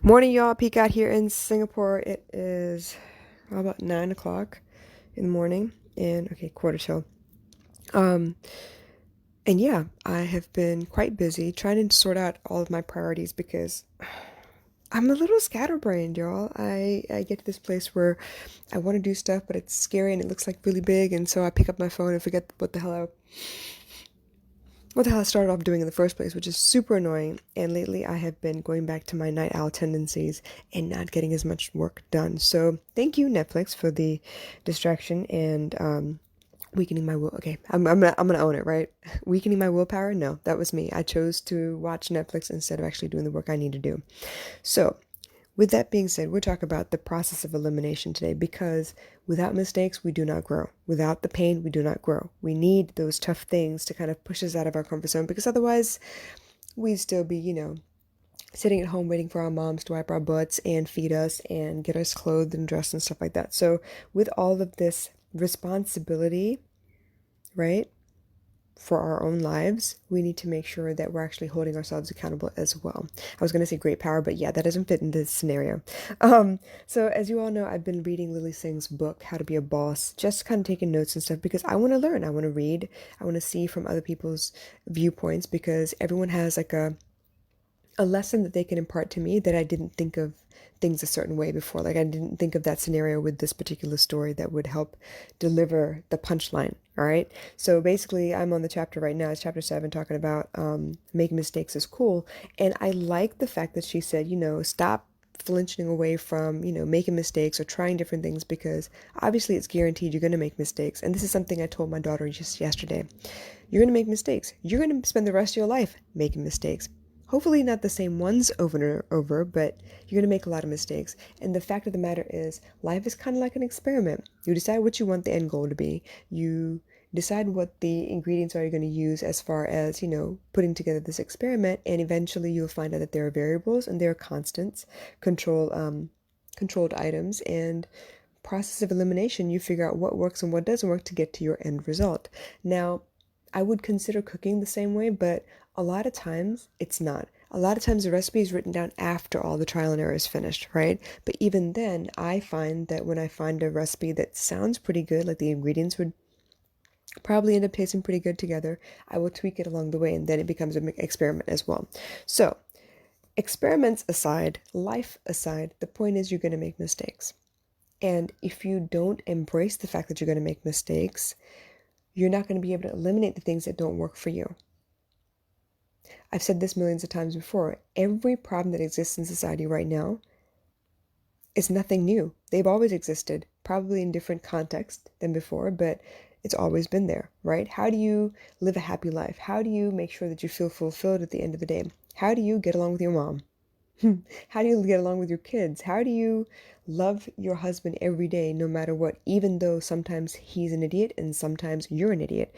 Morning, y'all. Peek out here in Singapore. It is about 9 o'clock in the morning, and okay, quarter till. Um, and yeah, I have been quite busy trying to sort out all of my priorities because I'm a little scatterbrained, y'all. I get to this place where I want to do stuff, but it's scary and it looks like really big, and so I pick up my phone and forget what the hell I started off doing in the first place, which is super annoying. And lately I have been going back to my night owl tendencies and not getting as much work done. So thank you, Netflix, for the distraction and weakening my will. Okay, I'm gonna own it, right? Weakening my willpower? No, that was me. I chose to watch Netflix instead of actually doing the work I need to do. So with that being said, we'll talk about the process of elimination today because without mistakes, we do not grow. Without the pain, we do not grow. We need those tough things to kind of push us out of our comfort zone because otherwise, we'd still be, sitting at home waiting for our moms to wipe our butts and feed us and get us clothed and dressed and stuff like that. So, with all of this responsibility, right? For our own lives, we need to make sure that we're actually holding ourselves accountable as well. I was going to say great power, but yeah, that doesn't fit in this scenario. So as you all know, I've been reading Lily Singh's book, How to Be a Boss, just kind of taking notes and stuff because I want to learn. I want to read. I want to see from other people's viewpoints because everyone has like a lesson that they can impart to me that I didn't think of things a certain way before. Like I didn't think of that scenario with this particular story that would help deliver the punchline. All right. So basically, I'm on the chapter right now. It's chapter 7, talking about making mistakes is cool. And I like the fact that she said, stop flinching away from, making mistakes or trying different things because obviously it's guaranteed you're going to make mistakes. And this is something I told my daughter just yesterday. You're going to make mistakes. You're going to spend the rest of your life making mistakes. Hopefully not the same ones over and over, but you're going to make a lot of mistakes. And the fact of the matter is, life is kind of like an experiment. You decide what you want the end goal to be. You decide what the ingredients are you're going to use as far as, putting together this experiment. And eventually you'll find out that there are variables and there are constants, controlled items, and process of elimination. You figure out what works and what doesn't work to get to your end result. Now, I would consider cooking the same way, but a lot of times it's not. A lot of times the recipe is written down after all the trial and error is finished, right? But even then, I find that when I find a recipe that sounds pretty good, like the ingredients would probably end up tasting pretty good together, I will tweak it along the way and then it becomes an experiment as well. So, experiments aside, life aside, the point is you're going to make mistakes. And if you don't embrace the fact that you're going to make mistakes, you're not going to be able to eliminate the things that don't work for you. I've said this millions of times before. Every problem that exists in society right now is nothing new. They've always existed, probably in different contexts than before, but it's always been there, right? How do you live a happy life? How do you make sure that you feel fulfilled at the end of the day? How do you get along with your mom? How do you get along with your kids? How do you love your husband every day, no matter what, even though sometimes he's an idiot and sometimes you're an idiot?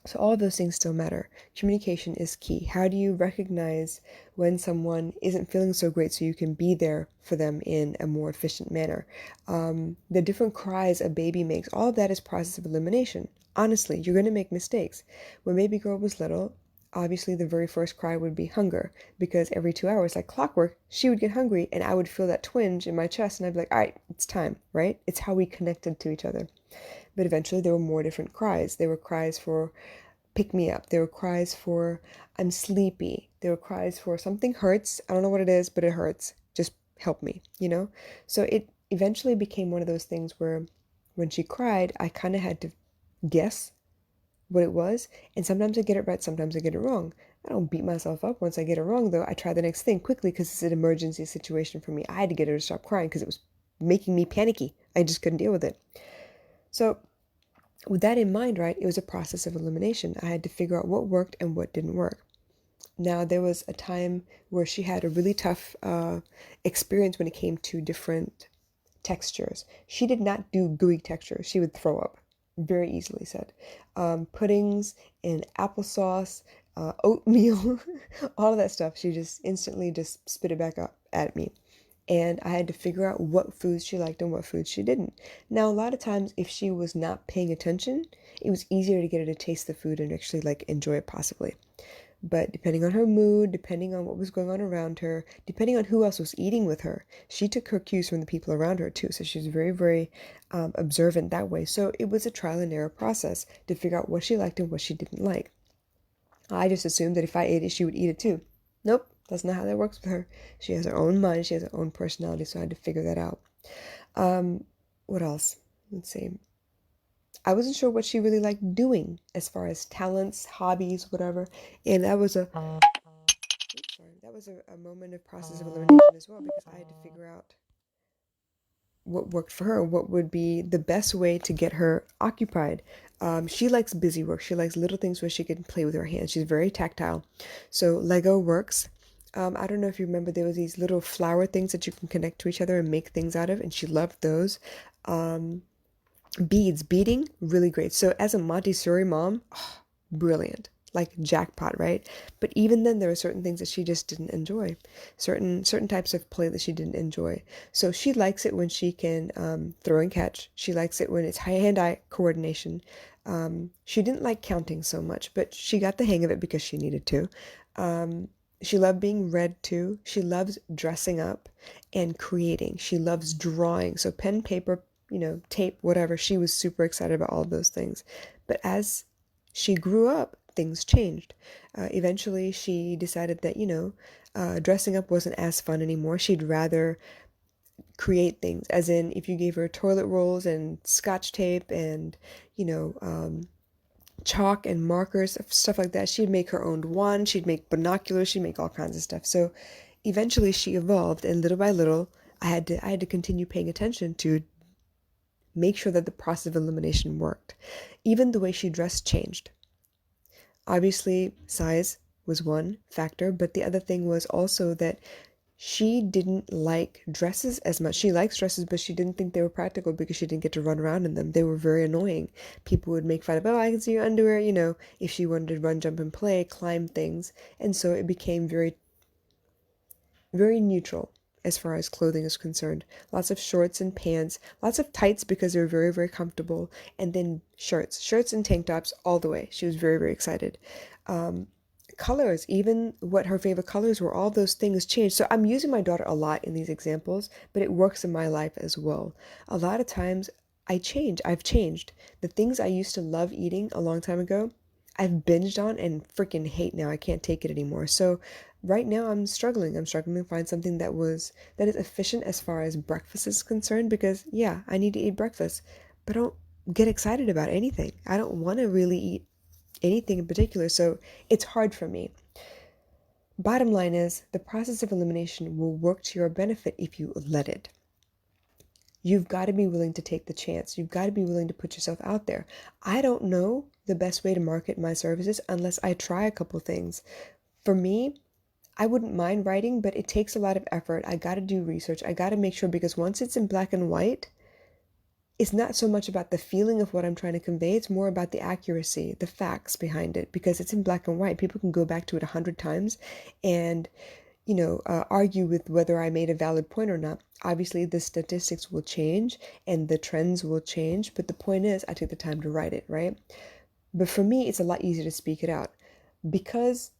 So all of those things still matter. Communication is key. How do you recognize when someone isn't feeling so great so you can be there for them in a more efficient manner? The different cries a baby makes, all of that is process of elimination. Honestly, you're going to make mistakes. When baby girl was little, obviously the very first cry would be hunger because every 2 hours, like clockwork, she would get hungry and I would feel that twinge in my chest and I'd be like, all right, it's time, right? It's how we connected to each other. But eventually there were more different cries. There were cries for pick me up. There were cries for I'm sleepy. There were cries for something hurts. I don't know what it is, but it hurts. Just help me. So it eventually became one of those things where when she cried, I kind of had to guess what it was. And sometimes I get it right, sometimes I get it wrong. I don't beat myself up once I get it wrong, though. I try the next thing quickly because it's an emergency situation for me. I had to get her to stop crying because it was making me panicky. I just couldn't deal with it. So with that in mind, right, it was a process of elimination. I had to figure out what worked and what didn't work. Now, there was a time where she had a really tough experience when it came to different textures. She did not do gooey textures. She would throw up very easily, said. Puddings and applesauce, oatmeal, all of that stuff. She just instantly just spit it back up at me. And I had to figure out what foods she liked and what foods she didn't. Now, a lot of times, if she was not paying attention, it was easier to get her to taste the food and actually like enjoy it possibly. But depending on her mood, depending on what was going on around her, depending on who else was eating with her, she took her cues from the people around her too. So she was very, very observant that way. So it was a trial and error process to figure out what she liked and what she didn't like. I just assumed that if I ate it, she would eat it too. Nope, that's not how that works with her. She has her own mind, she has her own personality, so I had to figure that out. What else? Let's see. I wasn't sure what she really liked doing as far as talents, hobbies, whatever. And that was a moment of process of elimination as well, because I had to figure out what worked for her, what would be the best way to get her occupied. She likes busy work. She likes little things where she can play with her hands. She's very tactile. So Lego works. I don't know if you remember, there was these little flower things that you can connect to each other and make things out of, and she loved those. Beads, beading, really great. So as a Montessori mom, oh, brilliant, like jackpot, right? But even then, there are certain things that she just didn't enjoy, certain types of play that she didn't enjoy. So she likes it when she can throw and catch. She likes it when it's hand-eye coordination. She didn't like counting so much, but she got the hang of it because she needed to. She loved being read to. She loves dressing up and creating. She loves drawing. So pen, paper, tape, whatever. She was super excited about all of those things. But as she grew up, things changed. Eventually, she decided that, dressing up wasn't as fun anymore. She'd rather create things, as in if you gave her toilet rolls and scotch tape and, chalk and markers, stuff like that, she'd make her own wand, she'd make binoculars, she'd make all kinds of stuff. So eventually she evolved, and little by little, I had to continue paying attention to make sure that the process of elimination worked. Even the way she dressed changed. Obviously, size was one factor, but the other thing was also that she didn't like dresses as much. She likes dresses, but she didn't think they were practical because she didn't get to run around in them. They were very annoying. People would make fun of, oh, I can see your underwear, if she wanted to run, jump, and play, climb things. And so it became very, very neutral as far as clothing is concerned. Lots of shorts and pants, lots of tights because they're very, very comfortable, and then shirts and tank tops all the way. She was very, very excited. Colors, even what her favorite colors were, all those things changed. So I'm using my daughter a lot in these examples, but it works in my life as well. A lot of times I've changed. The things I used to love eating a long time ago, I've binged on and freaking hate now. I can't take it anymore. So right now I'm struggling. I'm struggling to find something that is efficient as far as breakfast is concerned, because yeah, I need to eat breakfast, but I don't get excited about anything. I don't want to really eat anything in particular, so it's hard for me. Bottom line is, the process of elimination will work to your benefit if you let it. You've got to be willing to take the chance. You've got to be willing to put yourself out there. I don't know the best way to market my services unless I try a couple things. For me, I wouldn't mind writing, but it takes a lot of effort. I got to do research. I got to make sure, because once it's in black and white, it's not so much about the feeling of what I'm trying to convey. It's more about the accuracy, the facts behind it, because it's in black and white. People can go back to it 100 times and, argue with whether I made a valid point or not. Obviously, the statistics will change and the trends will change, but the point is, I took the time to write it, right? But for me, it's a lot easier to speak it out, because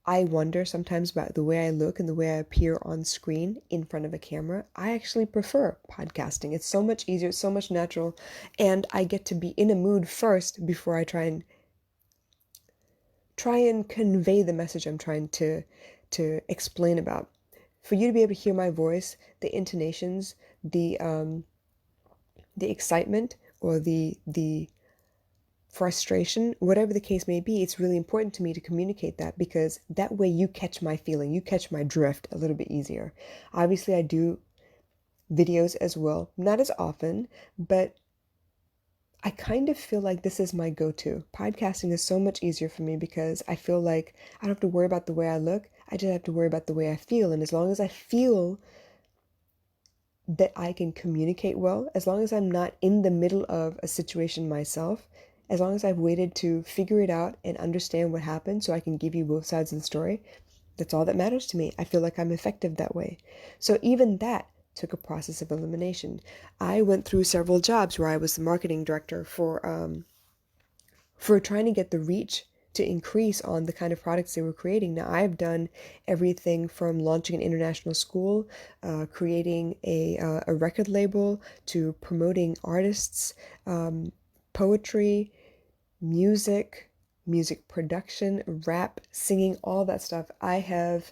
I wonder sometimes about the way I look and the way I appear on screen in front of a camera. I actually prefer podcasting. It's so much easier, it's so much natural, and I get to be in a mood first before I try and convey the message I'm trying to explain about. For you to be able to hear my voice, the intonations, the excitement, or the frustration, whatever the case may be, it's really important to me to communicate that, because that way you catch my feeling, you catch my drift a little bit easier. Obviously, I do videos as well, not as often, but I kind of feel like this is my go-to. Podcasting is so much easier for me because I feel like I don't have to worry about the way I look. I just have to worry about the way I feel. And as long as I feel that I can communicate well, as long as I'm not in the middle of a situation myself, as long as I've waited to figure it out and understand what happened so I can give you both sides of the story, that's all that matters to me. I feel like I'm effective that way. So even that took a process of elimination. I went through several jobs where I was the marketing director for trying to get the reach to increase on the kind of products they were creating. Now, I've done everything from launching an international school, creating a record label, to promoting artists, poetry, music, music production, rap, singing, all that stuff. I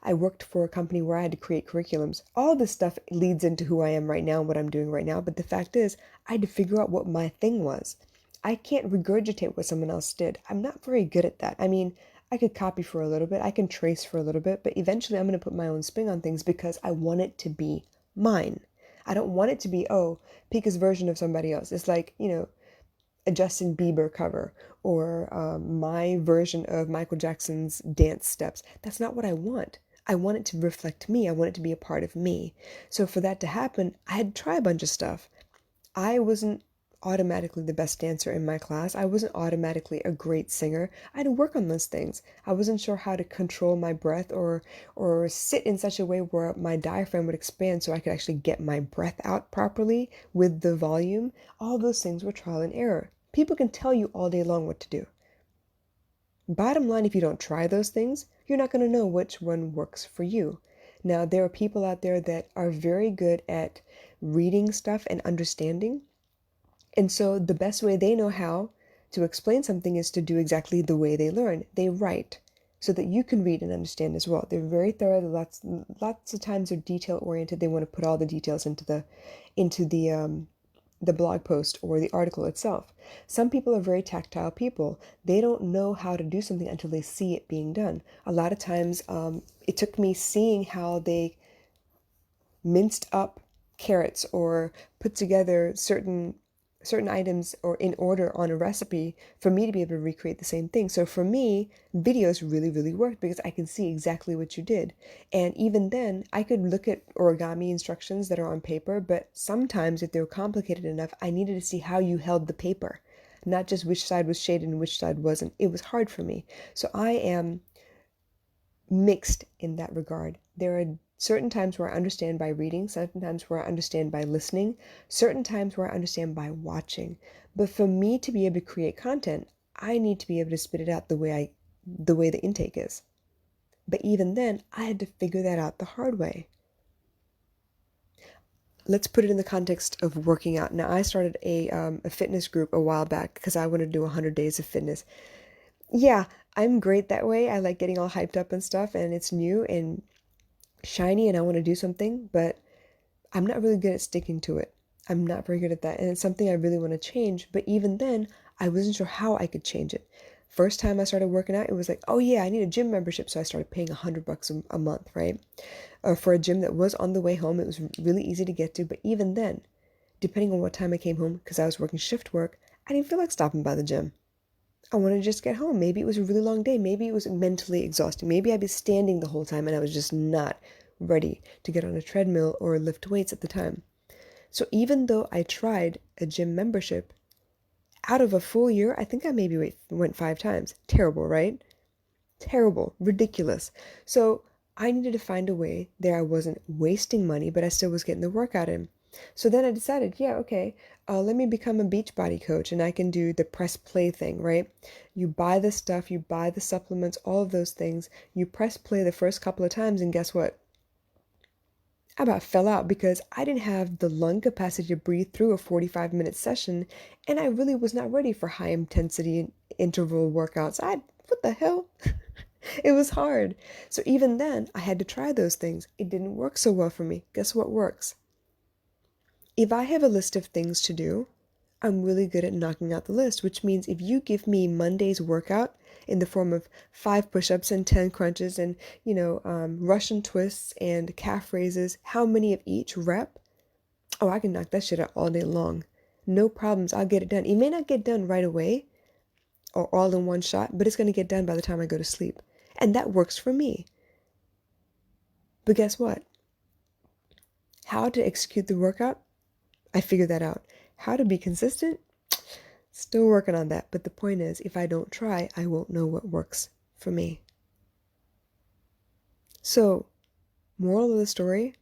worked for a company where I had to create curriculums. All this stuff leads into who I am right now and what I'm doing right now. But the fact is, I had to figure out what my thing was. I can't regurgitate what someone else did. I'm not very good at that. I mean, I could copy for a little bit, I can trace for a little bit, but eventually I'm going to put my own spin on things because I want it to be mine. I don't want it to be, oh, Pika's version of somebody else. It's like, a Justin Bieber cover or my version of Michael Jackson's dance steps. That's not what I want. I want it to reflect me. I want it to be a part of me. So for that to happen, I had to try a bunch of stuff. I wasn't automatically the best dancer in my class. I wasn't automatically a great singer. I had to work on those things. I wasn't sure how to control my breath or sit in such a way where my diaphragm would expand so I could actually get my breath out properly with the volume. All those things were trial and error. People can tell you all day long what to do. Bottom line, if you don't try those things, you're not going to know which one works for you. Now, there are people out there that are very good at reading stuff and understanding. And so the best way they know how to explain something is to do exactly the way they learn. They write so that you can read and understand as well. They're very thorough. Lots of times they're detail oriented. They want to put all the details into the blog post or the article itself. Some people are very tactile people. They don't know how to do something until they see it being done. A lot of times, it took me seeing how they minced up carrots or put together certain items or in order on a recipe for me to be able to recreate the same thing. So for me, videos really, really worked because I can see exactly what you did. And even then, I could look at origami instructions that are on paper, but sometimes if they were complicated enough, I needed to see how you held the paper, not just which side was shaded and which side wasn't. It was hard for me. So I am mixed in that regard. There are certain times where I understand by reading, certain times where I understand by listening, certain times where I understand by watching. But for me to be able to create content, I need to be able to spit it out the way the intake is. But even then, I had to figure that out the hard way. Let's put it in the context of working out. Now, I started a fitness group a while back because I wanted to do 100 days of fitness. Yeah, I'm great that way. I like getting all hyped up and stuff, and it's new and shiny, and I want to do something, but I'm not really good at sticking to it. I'm not very good at that, and it's something I really want to change. But even then, I wasn't sure how I could change it. First time I started working out, it was like, oh yeah, I need a gym membership, so I started paying $100 a month, right? For a gym that was on the way home. It was really easy to get to, but even then, depending on what time I came home, because I was working shift work, I didn't feel like stopping by the gym. I wanted to just get home. Maybe it was a really long day. Maybe it was mentally exhausting. Maybe I'd be standing the whole time and I was just not ready to get on a treadmill or lift weights at the time. So even though I tried a gym membership, out of a full year, I think I maybe went 5 times. Terrible, right? Terrible, ridiculous. So I needed to find a way that I wasn't wasting money, but I still was getting the workout in. So then I decided, yeah, okay, let me become a Beachbody coach and I can do the press play thing, right? You buy the stuff, you buy the supplements, all of those things. You press play the first couple of times, and guess what? I about fell out because I didn't have the lung capacity to breathe through a 45-minute session, and I really was not ready for high intensity interval workouts. What the hell? It was hard. So even then, I had to try those things. It didn't work so well for me. Guess what works? If I have a list of things to do, I'm really good at knocking out the list, which means if you give me Monday's workout in the form of 5 push-ups and 10 crunches and, Russian twists and calf raises, how many of each rep? Oh, I can knock that shit out all day long. No problems, I'll get it done. It may not get done right away or all in one shot, but it's going to get done by the time I go to sleep. And that works for me. But guess what? How to execute the workout? I figured that out. How to be consistent? Still working on that. But the point is, if I don't try, I won't know what works for me. So, moral of the story,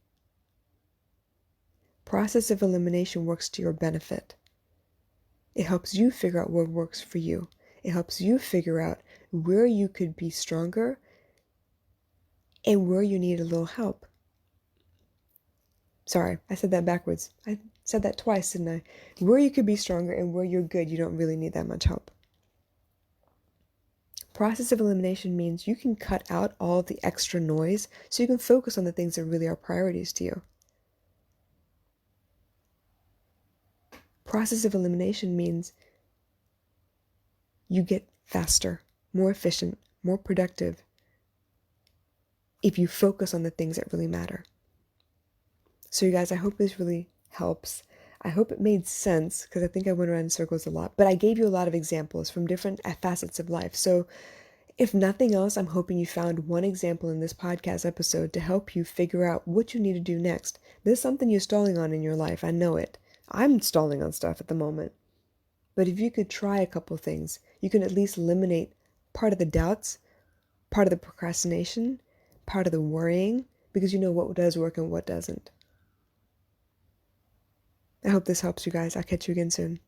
process of elimination works to your benefit. It helps you figure out what works for you. It helps you figure out where you could be stronger and where you need a little help. Sorry, I said that backwards. I said that twice, didn't I? Where you could be stronger and where you're good, you don't really need that much help. Process of elimination means you can cut out all the extra noise so you can focus on the things that really are priorities to you. Process of elimination means you get faster, more efficient, more productive if you focus on the things that really matter. So you guys, I hope this really helps. I hope it made sense because I think I went around in circles a lot, but I gave you a lot of examples from different facets of life. So if nothing else, I'm hoping you found one example in this podcast episode to help you figure out what you need to do next. There's something you're stalling on in your life. I know it. I'm stalling on stuff at the moment. But if you could try a couple things, you can at least eliminate part of the doubts, part of the procrastination, part of the worrying, because you know what does work and what doesn't. I hope this helps you guys. I'll catch you again soon.